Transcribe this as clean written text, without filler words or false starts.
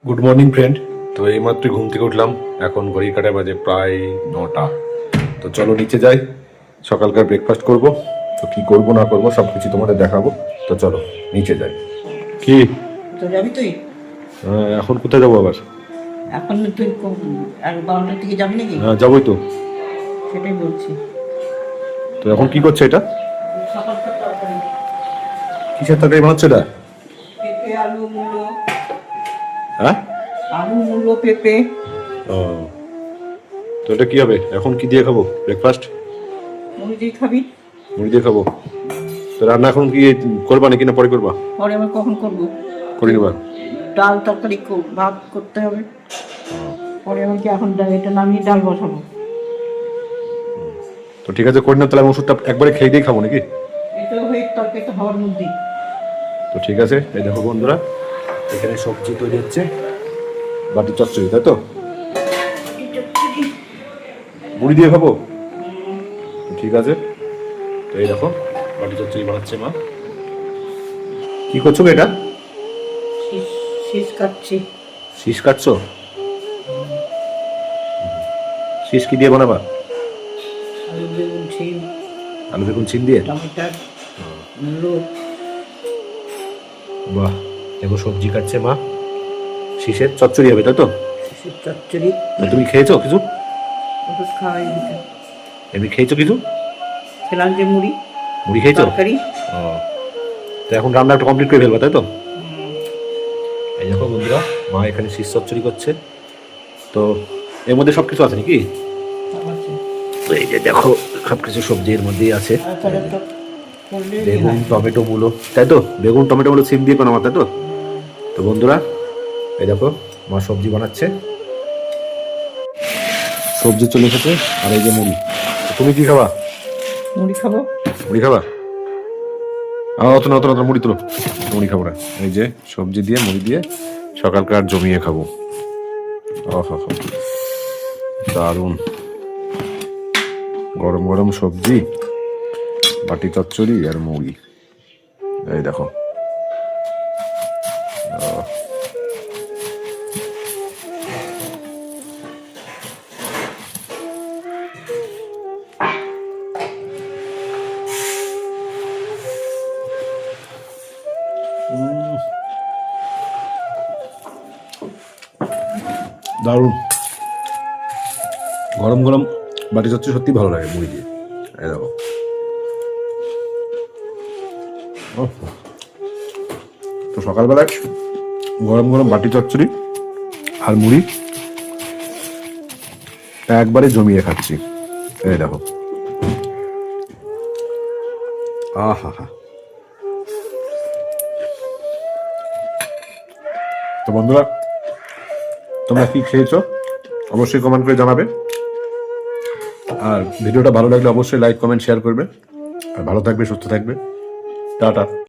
Good morning friend. তো এইমাত্র ঘুম থেকে উঠলাম, এখন ঘড়ি কাটা বাজে প্রায় 9টা। তো চলো নিচে যাই, সকালকার ব্রেকফাস্ট করব। তো কি করব না করব সব কিছু তোমাদের দেখাবো। তো চলো নিচে যাই। কি তো যাবি তুই? এখন কোথায় যাবো আবার? এখন তুই 12টার দিকে যাবি নাকি? যাবোই তো। সেটাই বলছি। তো এখন কি করছে এটা? সকালকার তরকারি, কিসের তরকারি বানাচ্ছে এটা? পেঁপে, আলু, মূলো। হ্যাঁ, আলু, মূলো, পেঁপে। ও, তো এটা কি হবে এখন? কি দিয়ে খাবো ব্রেকফাস্ট? মুড়ি দিয়ে খাবি? মুড়ি দিয়ে খাবো। তো রান্না এখন কি করবা নাকি না পরে করবা? পরে আবার কখন করবো? করে নিবা? ডাল তরকারি ভাত করতে হবে। পরে আবার কি এখন এটা নামিয়ে ডাল বসাবো? তো ঠিক আছে, করে না তাহলে আমি ওষুধটা একবারে খেয়ে দিয়ে খাবো নাকি? এটা হয়ে তরকারিটা হওয়ার মধ্যেই। তো ঠিক আছে, এই দেখো বন্ধুরা, এখানে সবজি তৈরি হচ্ছে, বাটি চচ্চড়ি, তাই তো? মুড়ি দিয়ে খাবো? তো ঠিক আছে, তো এই দেখো বাটি চচ্চড়ি বানাচ্ছে মা। কি করছো গো এটা? শীষ কাটছি। শীষ কাটছো? শীষ কি দিয়ে বানাবা? আলু, বেগুন, শিম, আলু বেগুন সিম দিয়ে? টমেটোর, মূলো। বাহ, দেখো সবজি কাটছে মা, শীষের চচ্চড়ি হবে, তাই তো? শীষের চচ্চড়ি। তো তুমি খেয়েছো কিছু? ওষুধ খাওয়াই দিতে। এমনি খেয়েছো কিছু? খেলাম যে মুড়ি মুড়ি খেয়েছো? তরকারি। ও, তো এখন রান্না একটা কমপ্লিট করে ফেলবা, তাই তো? এই দেখো বন্ধুরা, মা এখানে শীষ চচ্চড়ি করছে। তো এর মধ্যে সব কিছু আছে নাকি? তো এই যে দেখো সবকিছু সবজি এর মধ্যেই আছে, বেগুন, টমেটো, মূলো, তাই তো? বেগুন, টমেটো, মূলো, সিম দিয়ে বানাবো, তাই তো? তো বন্ধুরা এই দেখো মা সবজি বানাচ্ছে, সবজি চলে এসেছে, আর এই যে মুড়ি। তো তুমি কি খাবা? মুড়ি খাবো। মুড়ি খাবা? অত না, অত না, মুড়ি তুলো। মুড়ি খাবো না, এই যে সবজি দিয়ে মুড়ি দিয়ে সকালকার জমিয়ে খাবো। আহা, দারুণ। গরম গরম সবজি, বাটি চচ্চড়ি আর মুড়ি, এই দেখো। আহ, দারুণ। গরম গরম বাটি চচ্চড়ি সত্যি ভালো লাগে মুড়ি দিয়ে, এই দেখো। ওহ, তো সকালবেলায় গরম গরম বাটি চচ্চড়ি আর মুড়ি একবারে জমিয়ে খাচ্ছি, এই দেখো। আহা হা। তো বন্ধুরা, তোমরা কি খেয়েছো অবশ্যই কমেন্ট করে জানাবে, আর ভিডিওটা ভালো লাগলে অবশ্যই লাইক কমেন্ট শেয়ার করবে, আর ভালো থাকবে, সুস্থ থাকবে। টাটা।